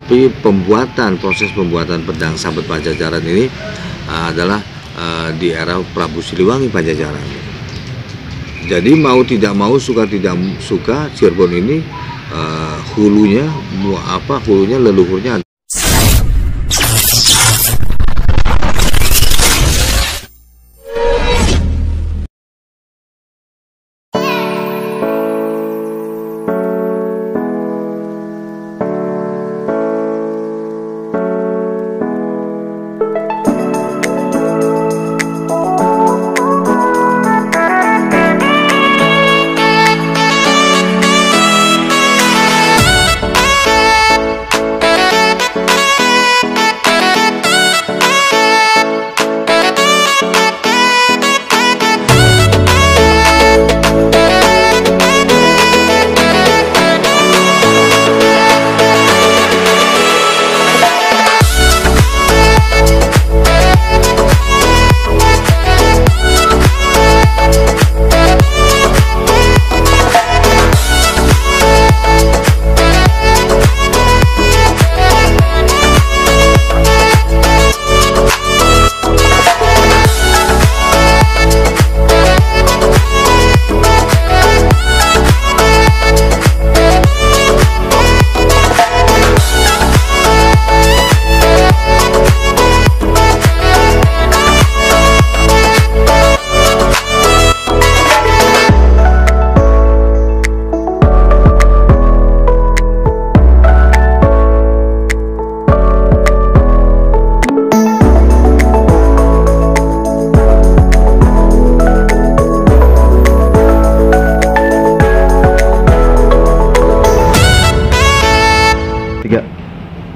Tapi proses pembuatan pedang Sahabat Pajajaran ini adalah di era Prabu Siliwangi Pajajaran. Jadi mau tidak mau, suka tidak suka, Cirebon ini hulunya leluhurnya.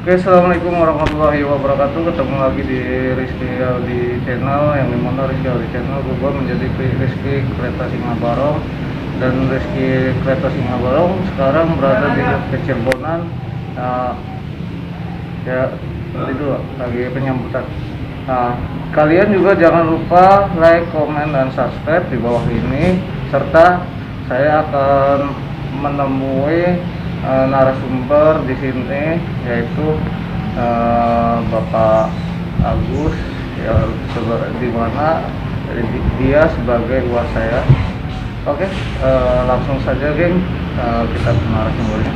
Oke, assalamualaikum warahmatullahi wabarakatuh. Ketemu lagi di Rizky Aldi Channel, yang dimana Rizky Aldi Channel berubah menjadi Rizky Kereta Singa Barong. Dan Rizky Kereta Singa Barong sekarang berada di Cirebonan. Ya itu lagi penyambutan. Kalian juga jangan lupa like, komen, dan subscribe di bawah ini, serta saya akan menemui narasumber di sini, yaitu Bapak Agus, ya, di mana dia sebagai uas saya. Oke, langsung saja geng, kita ke narasumbernya.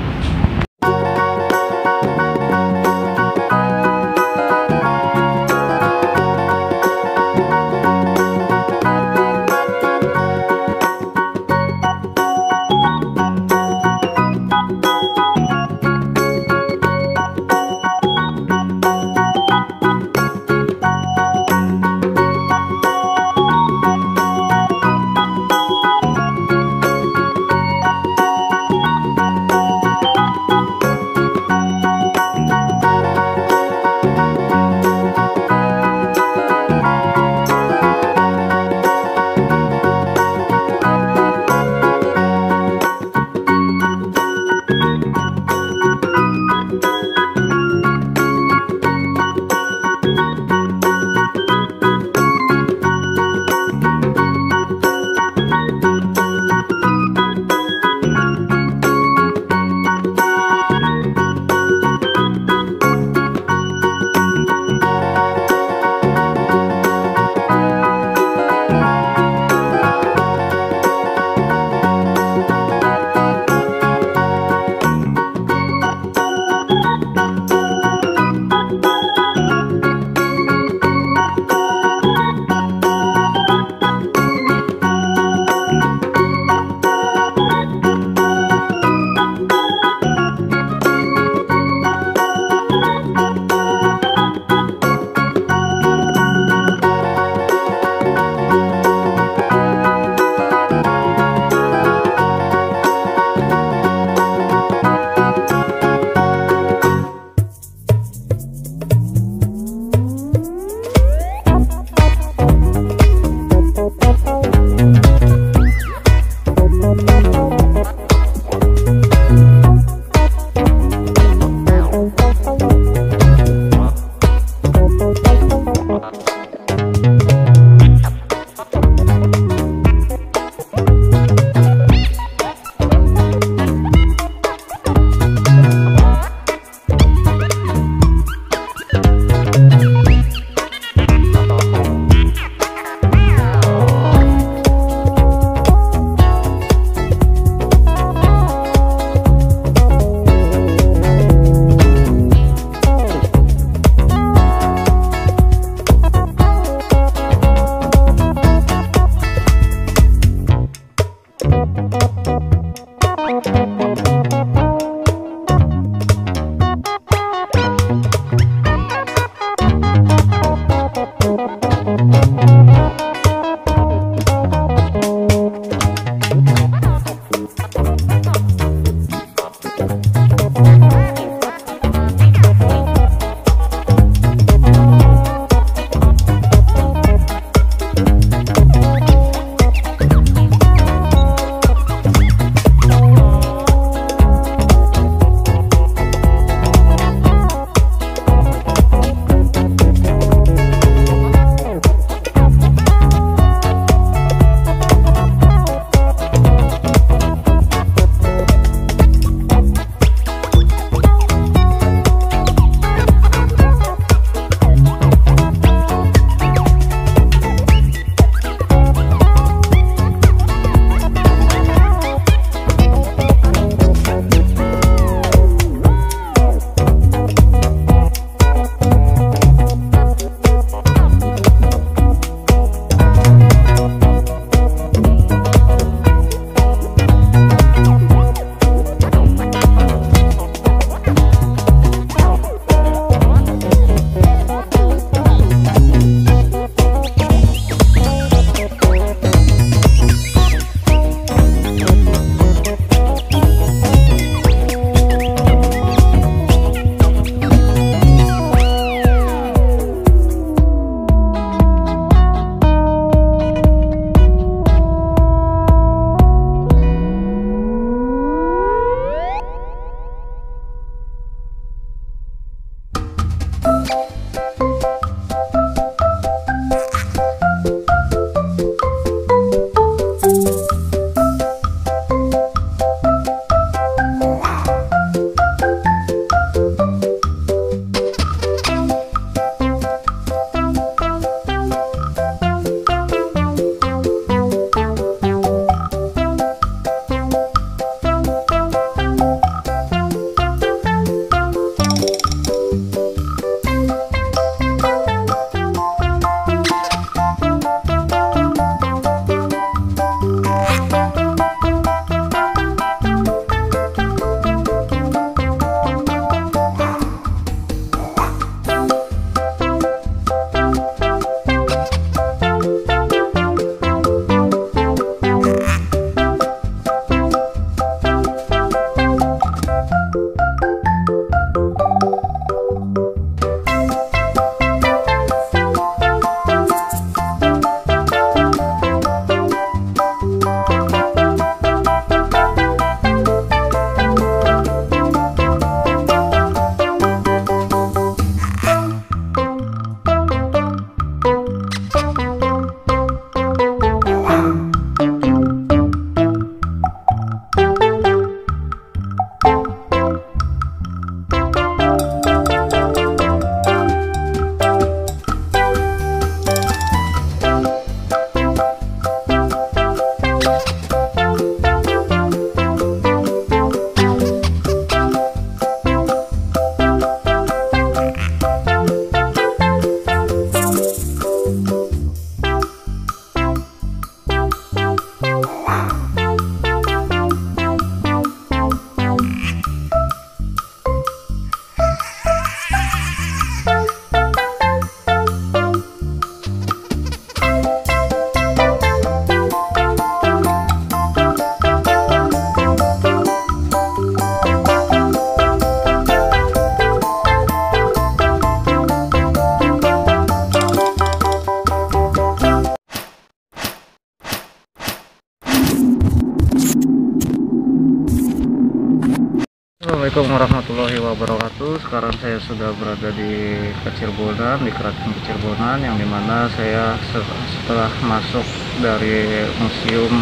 Assalamualaikum warahmatullahi wabarakatuh. Sekarang saya sudah berada di Kecirbonan, di Keraton Kecirbonan, yang dimana saya setelah masuk dari Museum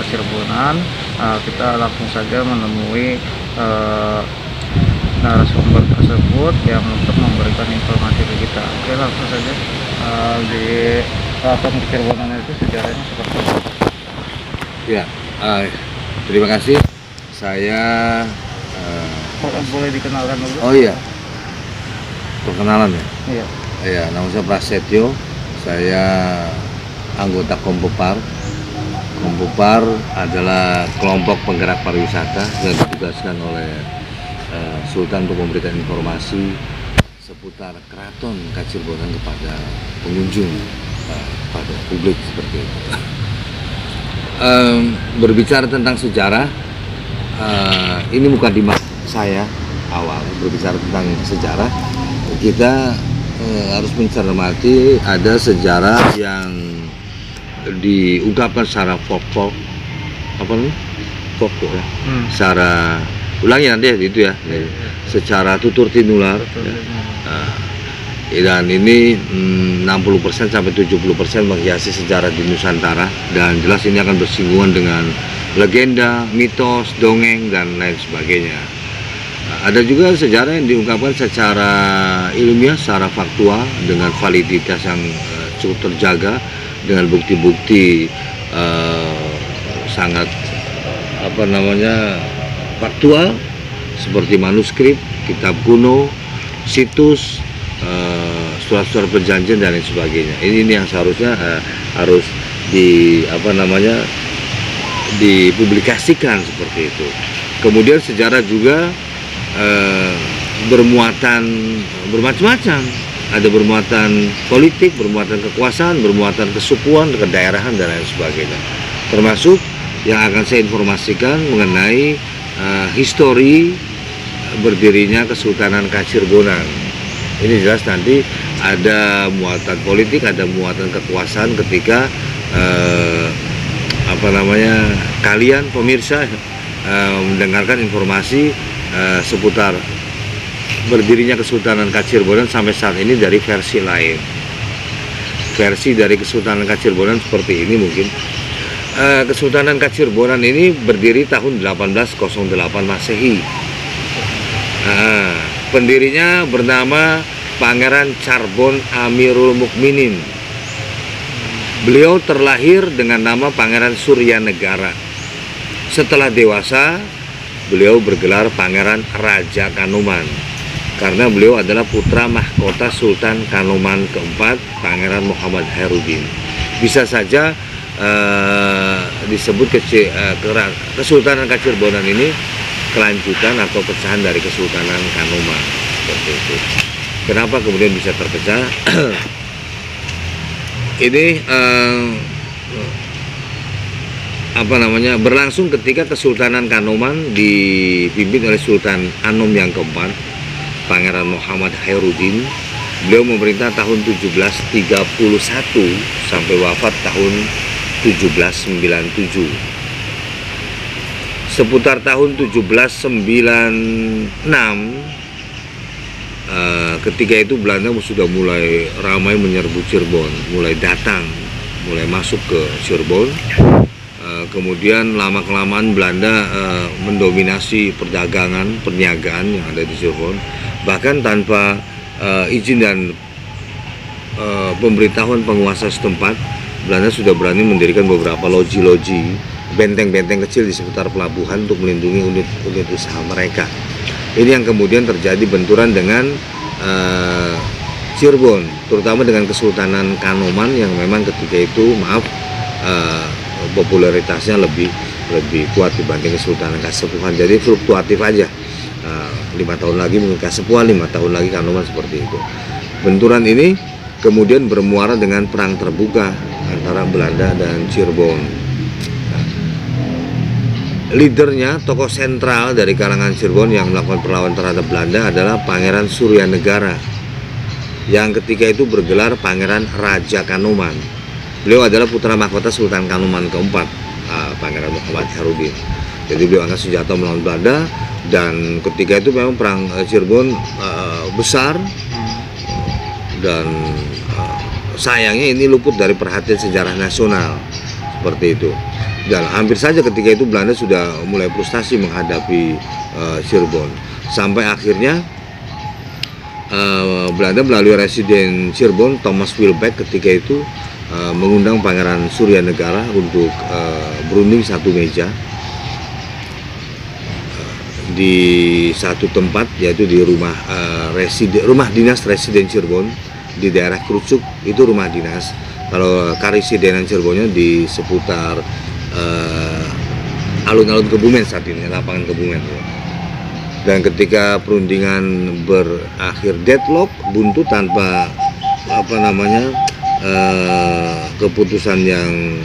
Kecirbonan, kita langsung saja menemui narasumber tersebut yang untuk memberikan informasi ke kita. Oke, langsung saja. Di Keraton Kecirbonan itu sejarahnya seperti apa? Ya, terima kasih. Saya boleh dikenalkan dulu? oh iya, perkenalan ya. Iya. Iya, nama saya Prasetyo. Saya anggota Kompopar. Kompopar adalah kelompok penggerak pariwisata yang ditugaskan oleh Sultan untuk memberikan informasi seputar Keraton Kecirbonan kepada pengunjung, pada publik seperti itu. Berbicara tentang sejarah, ini bukan di saya awal berbicara tentang sejarah. Kita harus mencermati ada sejarah yang diungkapkan secara folk apa nih folk ya, secara ulangi nanti ya itu ya, secara tutur tinular ya. Dan ini 60% sampai 70% menghiasi sejarah di Nusantara, dan jelas ini akan bersinggungan dengan legenda, mitos, dongeng, dan lain sebagainya. Ada juga sejarah yang diungkapkan secara ilmiah, secara faktual, dengan validitas yang cukup terjaga, dengan bukti-bukti sangat faktual, seperti manuskrip, kitab kuno, situs, surat-surat perjanjian, dan lain sebagainya. Ini yang seharusnya harus dipublikasikan seperti itu. Kemudian sejarah juga bermuatan bermacam-macam. Ada bermuatan politik, bermuatan kekuasaan, bermuatan kesukuan, kedaerahan, dan lain sebagainya. Termasuk yang akan saya informasikan mengenai histori berdirinya Kesultanan Kecirbonan. Ini jelas nanti ada muatan politik, ada muatan kekuasaan ketika kalian pemirsa mendengarkan informasi seputar berdirinya Kesultanan Kacirbonan sampai saat ini dari versi lain. Versi dari Kesultanan Kacirbonan seperti ini mungkin. Kesultanan Kacirbonan ini berdiri tahun 1808 Masehi. Pendirinya bernama Pangeran Charbon Amirul Mukminin. Beliau terlahir dengan nama Pangeran Suryanegara. Setelah dewasa, beliau bergelar Pangeran Raja Kanoman karena beliau adalah putra mahkota Sultan Kanoman keempat, Pangeran Muhammad Khairuddin. Bisa saja disebut Kesultanan Kacirbonan ini kelanjutan atau pecahan dari Kesultanan Kanoman, seperti itu. Kenapa kemudian bisa terpecah? Ini berlangsung ketika Kesultanan Kanoman dipimpin oleh Sultan Anom yang keempat, Pangeran Muhammad Khairuddin. Beliau memerintah tahun 1731 sampai wafat tahun 1797. Seputar tahun 1796, ketika itu Belanda sudah mulai ramai menyerbu Cirebon, mulai datang, mulai masuk ke Cirebon. Kemudian lama-kelamaan Belanda mendominasi perdagangan, perniagaan yang ada di Cirebon. Bahkan tanpa izin dan pemberitahuan penguasa setempat, Belanda sudah berani mendirikan beberapa loji-loji, benteng-benteng kecil di sekitar pelabuhan untuk melindungi unit-unit usaha mereka. Ini yang kemudian terjadi benturan dengan Cirebon, terutama dengan Kesultanan Kanoman yang memang ketika itu popularitasnya lebih kuat dibanding Kesultanan Kasepuhan. Jadi fluktuatif aja. 5 tahun lagi mungkin Kasepuhan, 5 tahun lagi Kanoman, seperti itu. Benturan ini kemudian bermuara dengan perang terbuka antara Belanda dan Cirebon. Leadernya, tokoh sentral dari kalangan Cirebon yang melakukan perlawanan terhadap Belanda adalah Pangeran Suryanegara yang ketika itu bergelar Pangeran Raja Kanoman. Beliau adalah putra mahkota Sultan Kanoman keempat, Pangeran Muhammad Khairuddin. Jadi beliau angkat senjata melawan Belanda, dan ketika itu memang perang Cirebon besar, dan sayangnya ini luput dari perhatian sejarah nasional, seperti itu. Dan hampir saja ketika itu Belanda sudah mulai frustasi menghadapi Cirebon, sampai akhirnya Belanda melalui residen Cirebon Thomas Wilbeck ketika itu mengundang Pangeran Suryanegara untuk berunding satu meja di satu tempat, yaitu di rumah dinas residen Cirebon di daerah Krucuk. Itu rumah dinas. Kalau karesidenan Cirebonnya di seputar alun-alun Kebumen saat ini, lapangan Kebumen. Dan ketika perundingan berakhir deadlock, buntu tanpa keputusan yang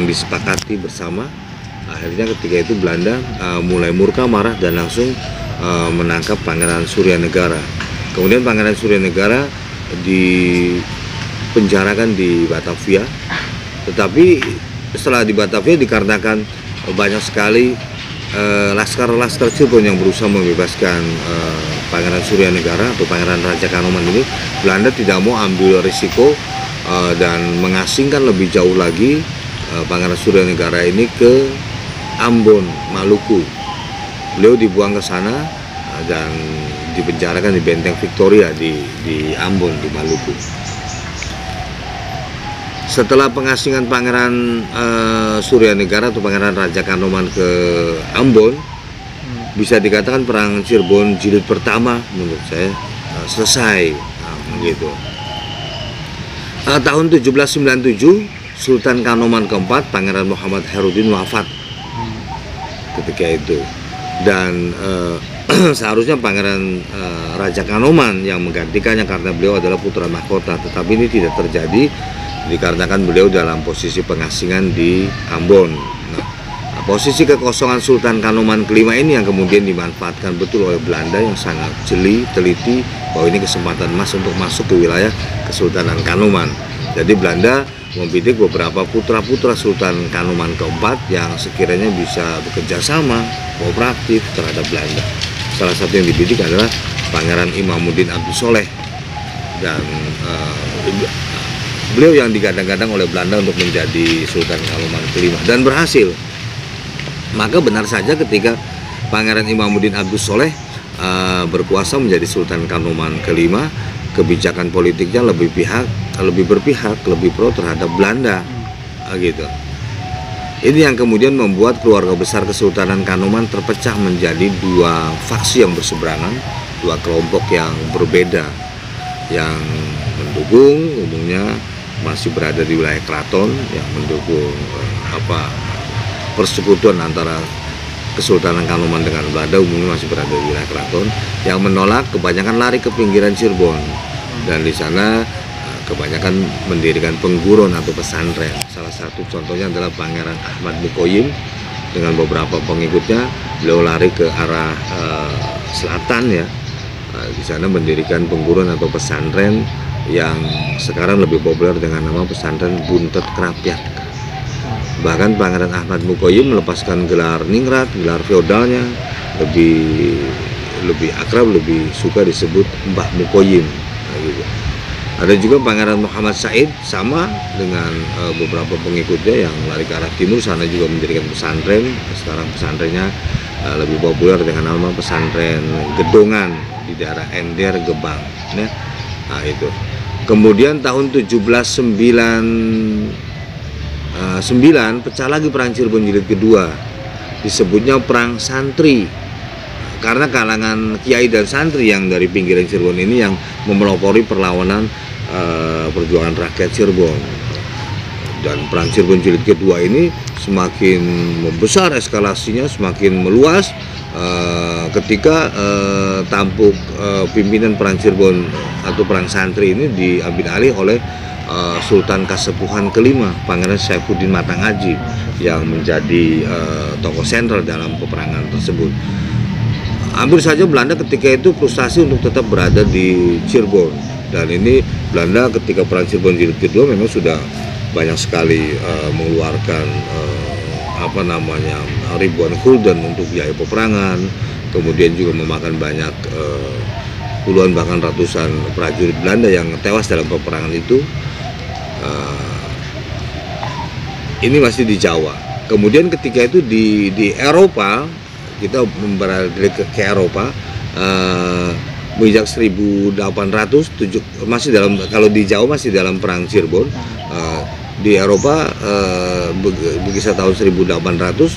disepakati bersama, akhirnya ketika itu Belanda mulai murka, marah, dan langsung menangkap Pangeran Suryanegara. Kemudian Pangeran Suryanegara dipenjarakan di Batavia. Tetapi setelah di Batavia, dikarenakan banyak sekali laskar-laskar Cirebon yang berusaha membebaskan Pangeran Suryanegara atau Pangeran Raja Kanoman ini, Belanda tidak mau ambil risiko dan mengasingkan lebih jauh lagi Pangeran Suryanegara ini ke Ambon, Maluku. Beliau dibuang ke sana dan dipenjarakan di Benteng Victoria di Ambon, di Maluku. Setelah pengasingan Pangeran Suryanegara atau Pangeran Raja Kanoman ke Ambon, bisa dikatakan perang Cirebon jilid pertama menurut saya selesai. Begitu. Tahun 1797 Sultan Kanoman keempat, Pangeran Muhammad Khairuddin, wafat ketika itu, dan seharusnya Pangeran Raja Kanoman yang menggantikannya karena beliau adalah putra mahkota, tetapi ini tidak terjadi dikarenakan beliau dalam posisi pengasingan di Ambon. Posisi kekosongan Sultan Kanoman kelima ini yang kemudian dimanfaatkan betul oleh Belanda yang sangat jeli, teliti bahwa ini kesempatan emas untuk masuk ke wilayah Kesultanan Kanoman. Jadi Belanda membidik beberapa putra-putra Sultan Kanoman keempat yang sekiranya bisa bekerja sama, kooperatif terhadap Belanda. salah satu yang dibidik adalah Pangeran Imamuddin Abdus Soleh, dan beliau yang digadang-gadang oleh Belanda untuk menjadi Sultan Kanoman kelima, dan berhasil. Maka benar saja ketika Pangeran Imamuddin Abdus Soleh berkuasa menjadi Sultan Kanoman kelima, kebijakan politiknya lebih berpihak, lebih pro terhadap Belanda, gitu. Ini yang kemudian membuat keluarga besar Kesultanan Kanoman terpecah menjadi dua faksi yang berseberangan, dua kelompok yang berbeda, yang mendukung umumnya masih berada di wilayah keraton, yang mendukung persekutuan antara Kesultanan Kanoman dengan Belanda umumnya masih berada di wilayah keraton, yang menolak kebanyakan lari ke pinggiran Cirebon, dan di sana kebanyakan mendirikan pengguron atau pesantren. Salah satu contohnya adalah Pangeran Ahmad Mukoyim dengan beberapa pengikutnya. Beliau lari ke arah selatan ya. Di sana mendirikan pengguron atau pesantren yang sekarang lebih populer dengan nama pesantren Buntet Krapyak. Bahkan Pangeran Ahmad Mukoyim melepaskan gelar ningrat, gelar feodalnya, lebih akrab, lebih suka disebut Mbah Mukoyim. Gitu. Ada juga Pangeran Muhammad Said, sama dengan beberapa pengikutnya yang lari ke arah timur, sana juga mendirikan pesantren. Sekarang pesantrennya lebih populer dengan nama pesantren Gedongan di daerah Ender, Gebang. Ya. Nah itu. Kemudian tahun 1799 pecah lagi Perang Cirebon Jilid kedua, disebutnya Perang Santri. Karena kalangan kiai dan santri yang dari pinggiran Cirebon ini yang memelopori perlawanan perjuangan rakyat Cirebon. Dan Perang Cirebon Jilid kedua ini semakin membesar eskalasinya, semakin meluas ketika tampuk pimpinan Perang Cirebon atau Perang Santri ini diambil alih oleh Sultan Kasepuhan kelima, Pangeran Saifuddin Matangaji, yang menjadi tokoh sentral dalam peperangan tersebut. Hampir saja Belanda ketika itu frustasi untuk tetap berada di Cirebon, dan ini Belanda ketika Perang Cirebon Jilid kedua memang sudah banyak sekali mengeluarkan ribuan gulden untuk biaya peperangan, kemudian juga memakan banyak puluhan bahkan ratusan prajurit Belanda yang tewas dalam peperangan itu. Ini masih di Jawa. Kemudian ketika itu di Eropa, kita beralih ke Eropa, menginjak 1807 masih dalam, kalau di Jawa masih dalam Perang Cirebon. Di Eropa berkisar tahun 1800,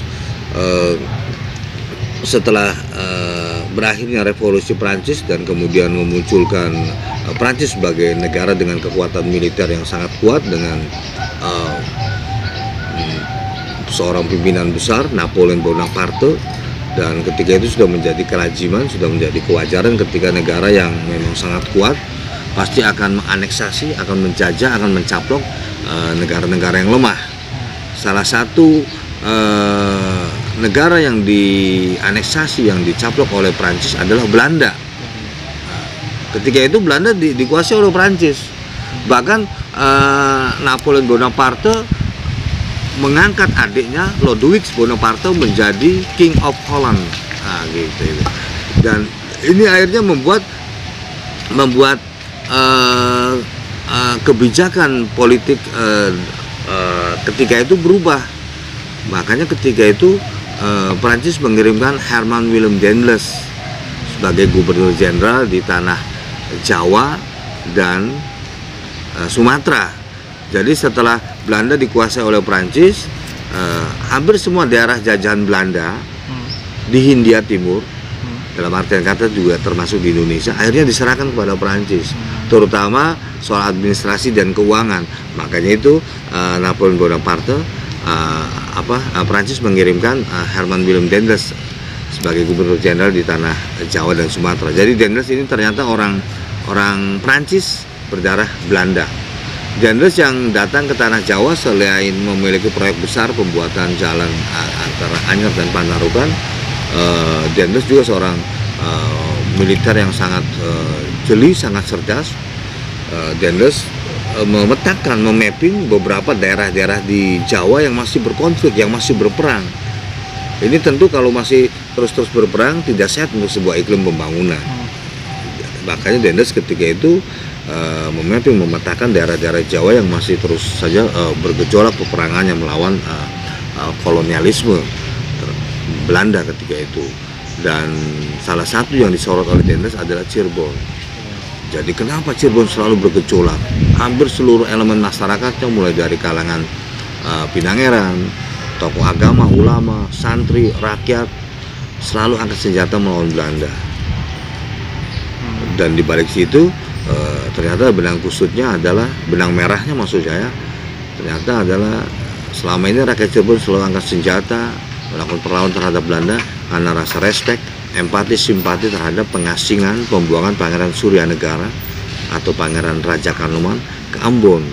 setelah berakhirnya revolusi Prancis dan kemudian memunculkan Prancis sebagai negara dengan kekuatan militer yang sangat kuat dengan seorang pimpinan besar, Napoleon Bonaparte. Dan ketika itu sudah menjadi kelaziman, sudah menjadi kewajaran ketika negara yang memang sangat kuat pasti akan menganeksasi, akan menjajah, akan mencaplok negara-negara yang lemah. Salah satu negara yang dianeksasi, yang dicaplok oleh Prancis adalah Belanda. Ketika itu Belanda dikuasai oleh Prancis. Bahkan Napoleon Bonaparte mengangkat adiknya Ludwig Bonaparte menjadi King of Holland, gitu. Dan ini akhirnya membuat kebijakan politik ketika itu berubah. Makanya ketika itu Prancis mengirimkan Herman Willem Daendels sebagai gubernur jenderal di tanah Jawa dan Sumatera. Jadi setelah Belanda dikuasai oleh Prancis, hampir semua daerah jajahan Belanda di Hindia Timur, dalam artian kata juga termasuk di Indonesia, akhirnya diserahkan kepada Prancis, terutama soal administrasi dan keuangan. Makanya itu Napoleon Bonaparte, Prancis mengirimkan Herman Willem Daendels sebagai gubernur jenderal di tanah Jawa dan Sumatera. Jadi Daendels ini ternyata orang Prancis berdarah Belanda. Daendels yang datang ke tanah Jawa selain memiliki proyek besar pembuatan jalan antara Anyer dan Panarukan, Daendels juga seorang militer yang sangat jeli, sangat cerdas. Daendels memetakan, memapping beberapa daerah-daerah di Jawa yang masih berkonflik, yang masih berperang. Ini tentu kalau masih terus-terus berperang tidak sehat untuk sebuah iklim pembangunan. Makanya Dendels ketika itu memapping, memetakan daerah-daerah Jawa yang masih terus saja bergejolak peperangannya melawan kolonialisme Belanda ketika itu. Dan salah satu yang disorot oleh Dendels adalah Cirebon. Jadi kenapa Cirebon selalu bergejolak? Hampir seluruh elemen masyarakatnya, mulai dari kalangan Pinangeran, tokoh agama, ulama, santri, rakyat, selalu angkat senjata melawan Belanda. Dan di balik situ ternyata benang kusutnya adalah, benang merahnya maksud saya, ternyata adalah selama ini rakyat Cirebon selalu angkat senjata melakukan perlawanan terhadap Belanda karena rasa respek, empati, simpati terhadap pengasingan, pembuangan Pangeran Suryanegara atau Pangeran Raja Kanoman ke Ambon.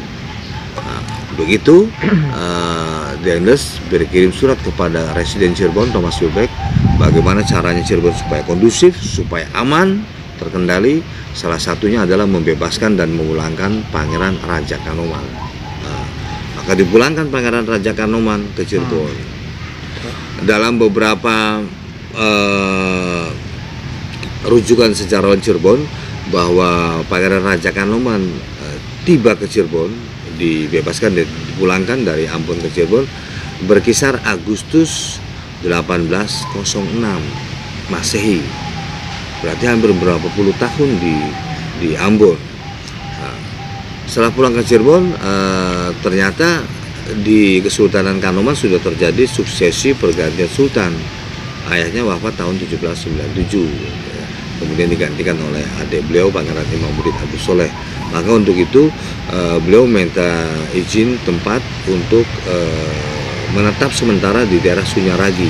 Nah, begitu Dendels berkirim surat kepada Residen Cirebon Thomas Wilbeck, bagaimana caranya Cirebon supaya kondusif, supaya aman, terkendali. Salah satunya adalah membebaskan dan memulangkan Pangeran Raja Kanoman. Nah, maka dipulangkan Pangeran Raja Kanoman ke Cirebon. Dalam beberapa rujukan sejarawan Cirebon bahwa Pangeran Raja Kanoman tiba ke Cirebon, dibebaskan dan dipulangkan dari Ambon ke Cirebon berkisar Agustus 1806 Masehi. Berarti hampir berapa puluh tahun di Ambon. Nah, setelah pulang ke Cirebon, ternyata di Kesultanan Kanoman sudah terjadi suksesi pergantian sultan. Ayahnya wafat tahun 1797, kemudian digantikan oleh adik beliau Pangeran Imamuddin Abdus Soleh. Maka untuk itu beliau minta izin tempat untuk menetap sementara di daerah Sunyaragi.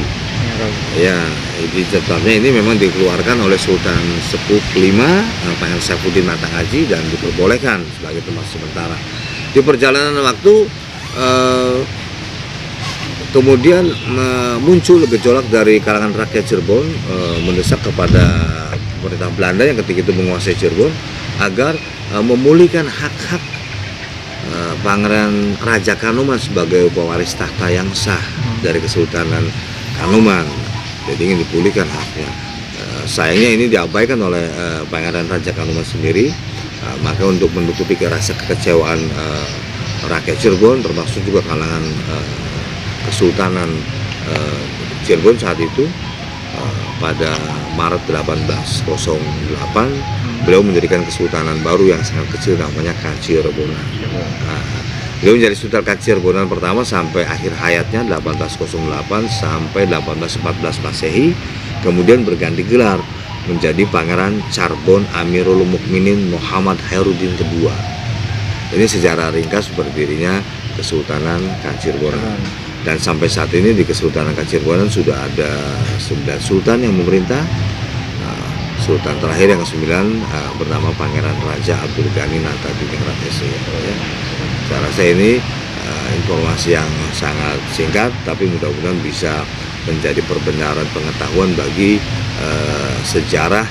Ya, izin tetapnya ini memang dikeluarkan oleh Sultan Sepuh kelima Pangeran Saifuddin Matanghaji dan diperbolehkan sebagai tempat sementara. Di perjalanan waktu kemudian muncul gejolak dari kalangan rakyat Cirebon mendesak kepada pemerintah Belanda yang ketika itu menguasai Cirebon agar memulihkan hak-hak Pangeran Raja Kanoman sebagai pewaris tahta yang sah dari Kesultanan Kanoman. Jadi ingin dipulihkan haknya. Sayangnya ini diabaikan oleh Pangeran Raja Kanoman sendiri. Maka untuk menutupi rasa kekecewaan rakyat Cirebon, termasuk juga kalangan Kesultanan Cirebon saat itu, pada Maret 1808 beliau mendirikan kesultanan baru yang sangat kecil namanya Kacirebonan. Beliau menjadi Sultan Kacirebonan pertama sampai akhir hayatnya 1808 sampai 1814 Masehi, kemudian berganti gelar menjadi Pangeran Charbon Amirul Mukminin Muhammad Khairuddin II. Ini sejarah ringkas berdirinya Kesultanan Kacirebonan. Dan sampai saat ini di Kesultanan Kacirebonan sudah ada 9 sultan yang memerintah. Sultan terakhir yang ke-9 bernama Pangeran Raja Abdul Ghani Natadiningrat SC. Saya rasa ini informasi yang sangat singkat, tapi mudah-mudahan bisa menjadi perbenaran pengetahuan bagi sejarah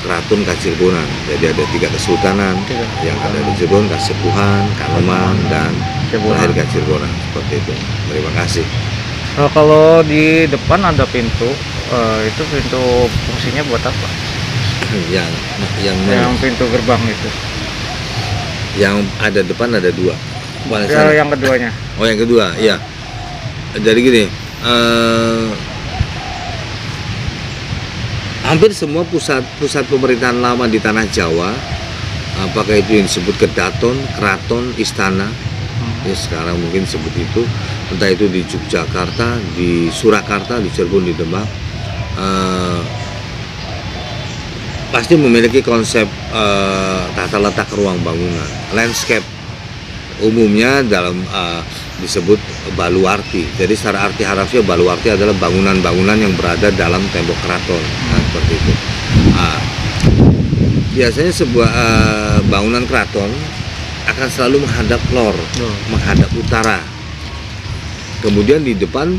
Keraton Kacirebonan. Jadi ada 3 kesultanan yang ada di Cirebon, Kasepuhan, Kanoman, dan terakhir Kacirebonan. Seperti itu. Terima kasih. Kalau di depan ada pintu, itu pintu fungsinya buat apa? Yang pintu gerbang itu. Yang ada depan ada 2. Yang keduanya. Oh, yang kedua, iya. Jadi gini, hampir semua pusat pemerintahan lama di tanah Jawa, apakah itu yang disebut kedaton, keraton, istana, ya sekarang mungkin sebut itu, entah itu di Yogyakarta, di Surakarta, di Cirebon, di Demak, pasti memiliki konsep tata letak ruang bangunan, landscape. Umumnya dalam disebut baluarti. Jadi secara arti harafiah baluarti adalah bangunan-bangunan yang berada dalam tembok keraton. Nah, seperti itu. Biasanya sebuah bangunan keraton akan selalu menghadap lor, menghadap utara. Kemudian di depan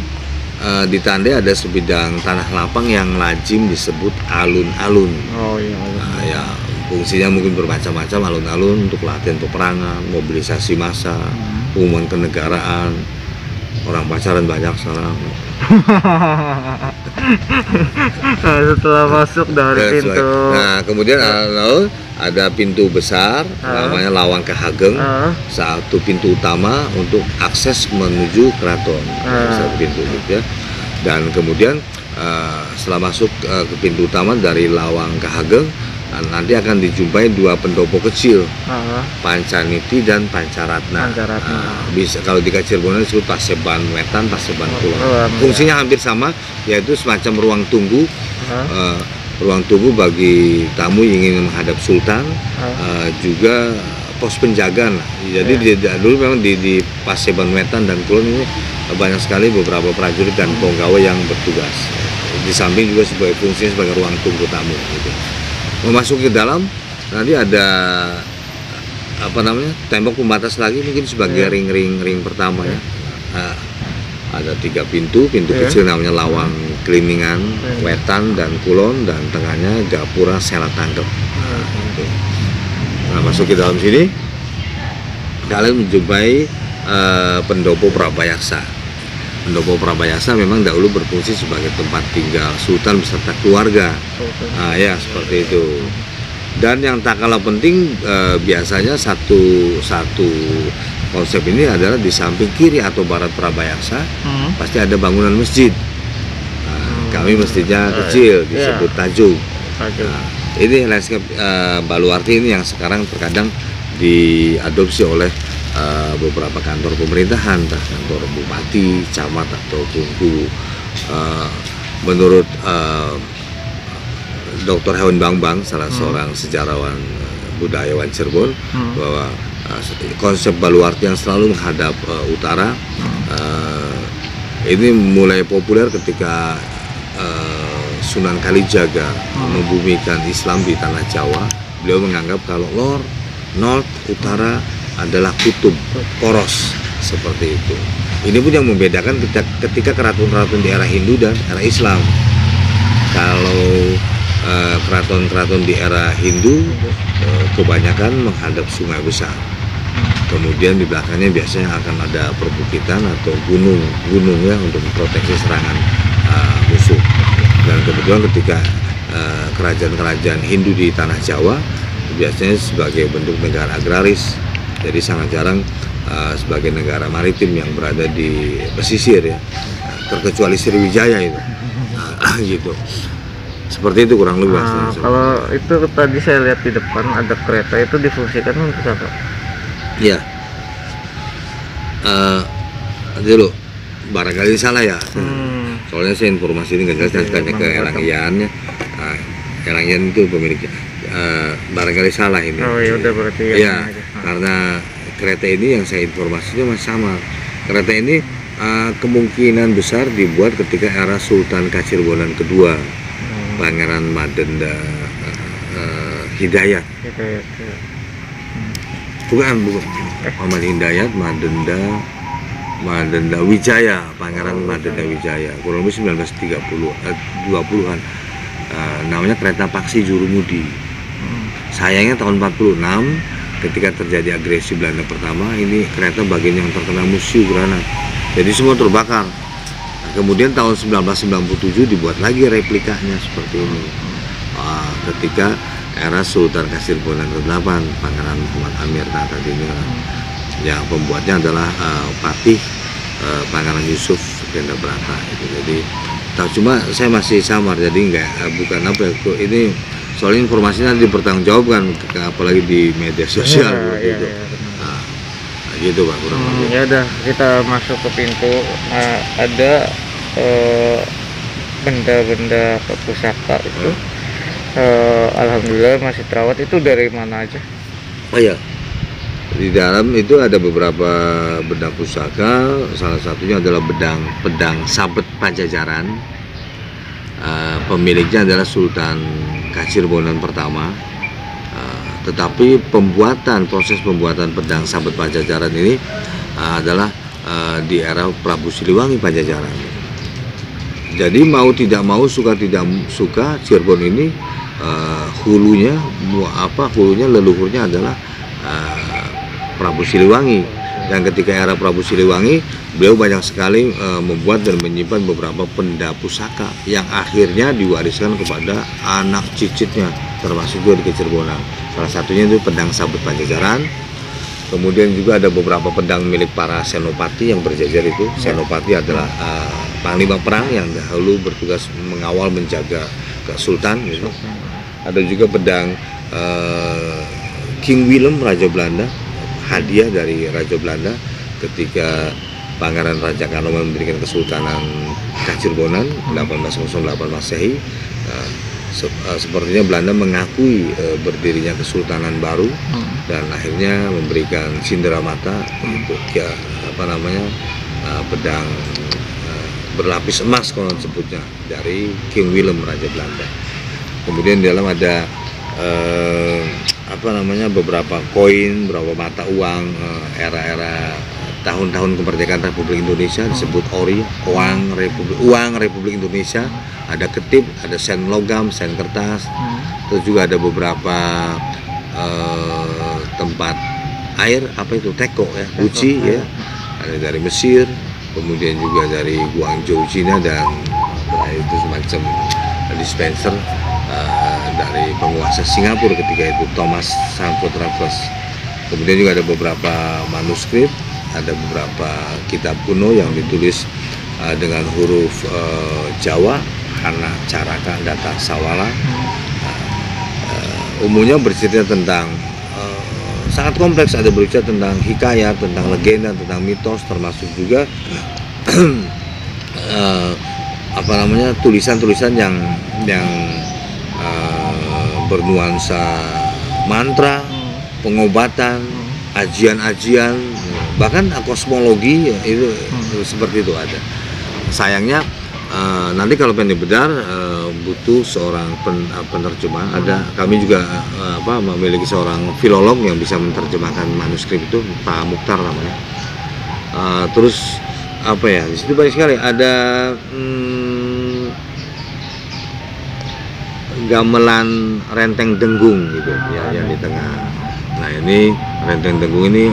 ditandai ada sebidang tanah lapang yang lazim disebut alun-alun. Oh iya. Ya, fungsinya mungkin bermacam-macam. Alun-alun untuk latihan peperangan, mobilisasi massa, pengumuman kenegaraan, orang pacaran banyak sekarang. Nah, setelah masuk dari pintu. Nah, kemudian lalu ada pintu besar namanya Lawang Kahageng, satu pintu utama untuk akses menuju keraton, satu pintu gitu ya. Dan kemudian setelah masuk ke pintu utama dari Lawang Kahageng, nanti akan dijumpai dua pendopo kecil, Pancaniti dan Pancaratna. Bisa kalau di Cirebon disebut Paseban Wetan, Paseban Kulon. Fungsinya hampir sama, yaitu semacam ruang tunggu. Ruang tunggu bagi tamu yang ingin menghadap Sultan, juga pos penjagaan. Jadi dulu memang di Paseban Wetan dan Kulon ini banyak sekali beberapa prajurit dan penggawa yang bertugas. Di samping juga sebagai fungsinya sebagai ruang tunggu tamu. Gitu. Memasuki ke dalam nanti ada apa namanya tembok pembatas lagi, mungkin sebagai ring pertama ya. Ada 3 pintu kecil namanya Lawang Kliningan, Wetan dan Kulon, dan tengahnya Gapura Sela Tangkep. Nah, masuk ke dalam sini kalian menjumpai pendopo Prabayaksa. Pendopo Prabayaksa memang dahulu berfungsi sebagai tempat tinggal Sultan beserta keluarga. Nah, ya seperti itu. Dan yang tak kalah penting, biasanya satu konsep ini adalah di samping kiri atau barat Prabayaksa pasti ada bangunan masjid. Kami masjidnya kecil, disebut Tajuk. Nah, ini landscape Baluarti ini yang sekarang terkadang diadopsi oleh beberapa kantor pemerintahan, entah kantor bupati, camat ataupun guru. Menurut Dr. Hewan Bangbang, salah seorang sejarawan budayawan Cirebon, bahwa konsep Baluarti yang selalu menghadap utara ini mulai populer ketika Sunan Kalijaga membumikan Islam di tanah Jawa. Beliau menganggap kalau north utara adalah kutub poros seperti itu. Ini pun yang membedakan ketika keraton-keraton di era Hindu dan era Islam. Kalau keraton-keraton di era Hindu kebanyakan menghadap sungai besar. Kemudian di belakangnya biasanya akan ada perbukitan atau gunung ya untuk memproteksi serangan musuh. Dan kebetulan ketika kerajaan-kerajaan Hindu di tanah Jawa biasanya sebagai bentuk negara agraris, jadi sangat jarang sebagai negara maritim yang berada di pesisir ya, terkecuali Sriwijaya itu. Gitu. Seperti itu kurang lebih. Kalau itu tadi saya lihat di depan ada kereta, itu difungsikan untuk apa? Ya, dulu barangkali salah ya. Soalnya saya informasi ini nggak jelas, saya tanya ke Erangyannya. Erangyan itu pemiliknya. Barangkali salah ini. Oh ya udah berarti ya. Karena kereta ini yang saya informasinya masih sama. Kereta ini kemungkinan besar dibuat ketika era Sultan Kacirbonan kedua, Pangeran Madenda Hidayat. Bukan. Muhammad Hidayat, Madenda Wijaya, Pangeran Madenda Wijaya, kurang lebih 1920-an. Namanya kereta Paksi Jurumudi. Sayangnya tahun 46 ketika terjadi agresi Belanda pertama, ini kereta bagian yang terkena musuh granat. Jadi semua terbakar. Nah, kemudian tahun 1997 dibuat lagi replikanya seperti ini. Ketika era Sultan Kacirbonan ke-8, Pangeran Muhammad Amir. Nah, tadi ini yang pembuatnya adalah Patih Pangeran Yusuf Gendabrata. Jadi cuma saya masih samar, jadi bukan apa ya, ini soalnya informasinya dipertanggungjawabkan, apalagi di media sosial. Nah, gitu Pak, kurang lebih. Ya udah, kita masuk ke pintu. Ada benda-benda pusaka itu. Alhamdulillah masih terawat. Itu dari mana aja? Oh ya, di dalam itu ada beberapa benda pusaka. Salah satunya adalah pedang sabet Pajajaran. Pemiliknya adalah Sultan Kacirbonan pertama. Tetapi proses pembuatan pedang sabet Pajajaran ini adalah di era Prabu Siliwangi Pajajaran. Jadi mau tidak mau, suka tidak suka, Cirebon ini hulunya leluhurnya adalah Prabu Siliwangi. Dan ketika era Prabu Siliwangi, beliau banyak sekali membuat dan menyimpan beberapa benda pusaka yang akhirnya diwariskan kepada anak cicitnya, termasuk juga di Kecirbonan. Salah satunya itu pedang sabet Pajajaran. Kemudian juga ada beberapa pedang milik para senopati yang berjajar itu. Senopati adalah panglima perang yang dahulu bertugas mengawal menjaga kesultan gitu. Ada juga pedang King Willem Raja Belanda, hadiah dari Raja Belanda ketika Pangeran Raja Kanoman mendirikan Kesultanan Kacirbonan 1808 Masehi. Sepertinya Belanda mengakui berdirinya Kesultanan baru dan akhirnya memberikan cindera mata untuk pedang berlapis emas kalau disebutnya dari King Willem Raja Belanda. Kemudian di dalam ada beberapa koin, beberapa mata uang era-era tahun-tahun kemerdekaan Republik Indonesia, disebut ori, uang Republik Indonesia. Ada ketip, ada sen logam, sen kertas. Terus juga ada beberapa tempat air, teko ya, guci ya. Ada dari Mesir, kemudian juga dari Guangzhou Cina, dan itu semacam dispenser dari penguasa Singapura ketika itu, Thomas Stamford Raffles. Kemudian juga ada beberapa manuskrip, ada beberapa kitab kuno yang ditulis dengan huruf Jawa, Hana Caraka Data Sawala. Umumnya bercerita tentang sangat kompleks, ada bercerita tentang hikayat, tentang legenda, tentang mitos, termasuk juga tulisan-tulisan yang bernuansa mantra, pengobatan, ajian-ajian, bahkan kosmologi ya, itu seperti itu ada. Sayangnya nanti kalau pengen benar butuh seorang penerjemah. Kami juga memiliki seorang filolog yang bisa menerjemahkan manuskrip itu, Pak Mukhtar namanya. Terus di situ banyak sekali ada gamelan renteng denggung gitu ya, yang di tengah. Nah, ini renteng denggung ini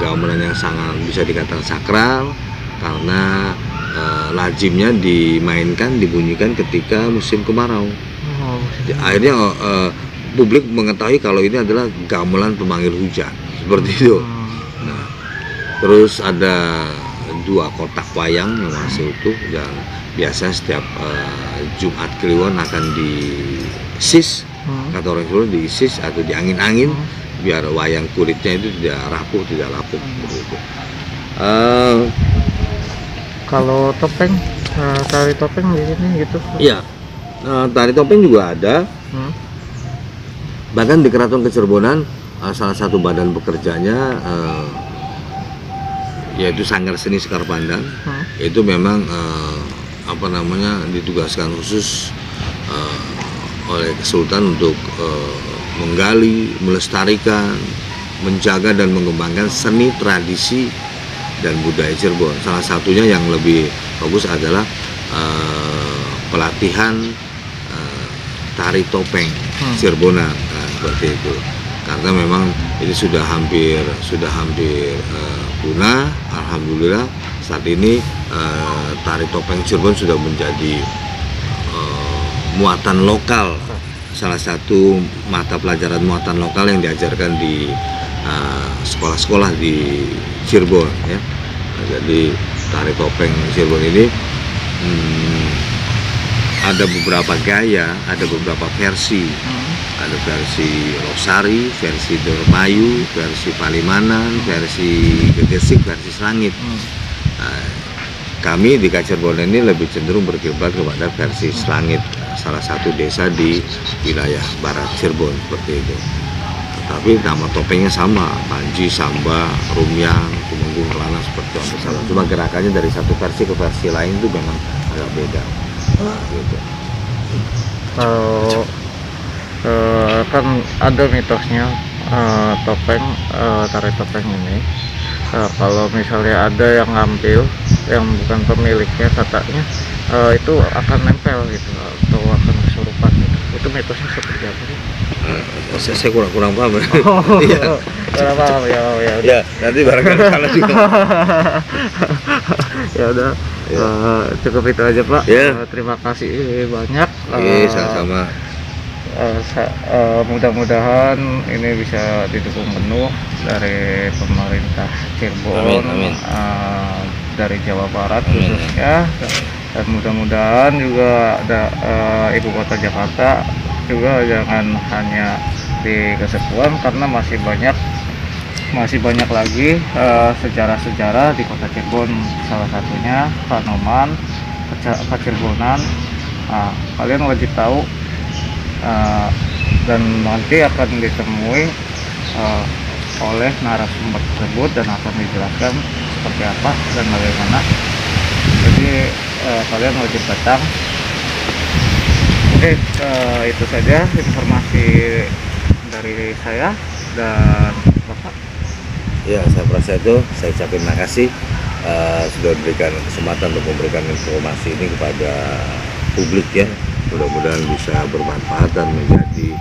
gamelan yang sangat bisa dikatakan sakral karena lazimnya dibunyikan ketika musim kemarau. Akhirnya publik mengetahui kalau ini adalah gamelan pemanggil hujan, seperti itu. Nah, terus ada 2 kotak wayang yang masih utuh, dan biasa setiap Jumat Kliwon akan disis, kata orang Solo, diisis atau diangin-angin biar wayang kulitnya itu tidak lapuk begitu. Kalau topeng, tari topeng gitu? Iya, tari topeng juga ada. Bahkan di Keraton Kecirbonan salah satu badan pekerjanya yaitu Sanggar Seni Sekar Pandan. Itu memang ditugaskan khusus oleh Kesultan untuk menggali, melestarikan, menjaga dan mengembangkan seni, tradisi dan budaya Cirebon. Salah satunya yang lebih bagus adalah pelatihan tari topeng Cirebonan, seperti itu. Karena memang ini sudah hampir punah. Alhamdulillah saat ini tari topeng Cirebon sudah menjadi muatan lokal, salah satu mata pelajaran muatan lokal yang diajarkan di sekolah-sekolah di Cirebon ya. Jadi tari topeng Cirebon ini ada beberapa gaya, ada beberapa versi. Ada versi Losari, versi Dermayu, versi Palimanan, versi Gegesik, versi Selangit. Kami di Kacirbonan ini lebih cenderung berkiblat kepada versi Selangit, salah satu desa di wilayah barat Cirebon, seperti itu. Tapi nama topengnya sama, Panji, Samba, Rumyang, Tumenggung, Kelana, seperti itu. Cuma gerakannya dari satu versi ke versi lain itu memang agak beda. Gitu. Kan ada mitosnya tari topeng ini, kalau misalnya ada yang ngambil yang bukan pemiliknya, katanya itu akan nempel gitu atau akan kesurupan gitu. Itu mitosnya seperti apa sih? Saya kurang paham. Oh, Iya. kurang paham ya, ya udah. Ya, nanti barangkali salah juga. Ya udah, Ya. cukup itu aja Pak. Ya. Terima kasih banyak. Oke, sama-sama. Mudah-mudahan ini bisa didukung penuh dari pemerintah Cirebon, Amin. dari Jawa Barat Amin. khususnya, dan mudah-mudahan juga ada ibu kota Jakarta juga jangan hanya di Kesepuan, karena masih banyak lagi sejarah-sejarah di kota Cirebon, salah satunya Kanoman, Kacirebonan. Kalian wajib tahu. Dan nanti akan ditemui oleh narasumber tersebut dan akan dijelaskan seperti apa dan bagaimana. Jadi kalian wajib datang. Oke, itu saja informasi dari saya dan Bapak. Ya, saya merasa itu saya ucapkan terima kasih sudah memberikan kesempatan untuk memberikan informasi ini kepada publik ya. Mudah-mudahan bisa bermanfaat dan menjadi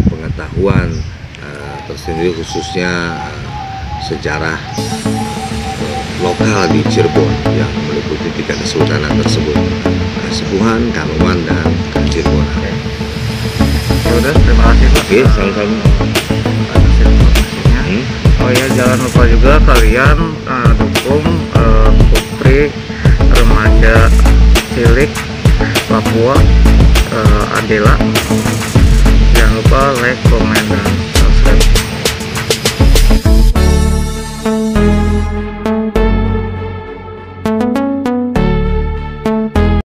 pengetahuan tersendiri, khususnya sejarah lokal di Cirebon yang meliputi 3 kesultanan tersebut, Kasepuhan, Kanoman, dan Kacirebonan. Ya udah, terima kasih Pak. Oke, sama-sama. Atas informasinya. Oh ya, jangan lupa juga kalian dukung Putri Remaja Cilik Papua, Adela. Jangan lupa like, komen, dan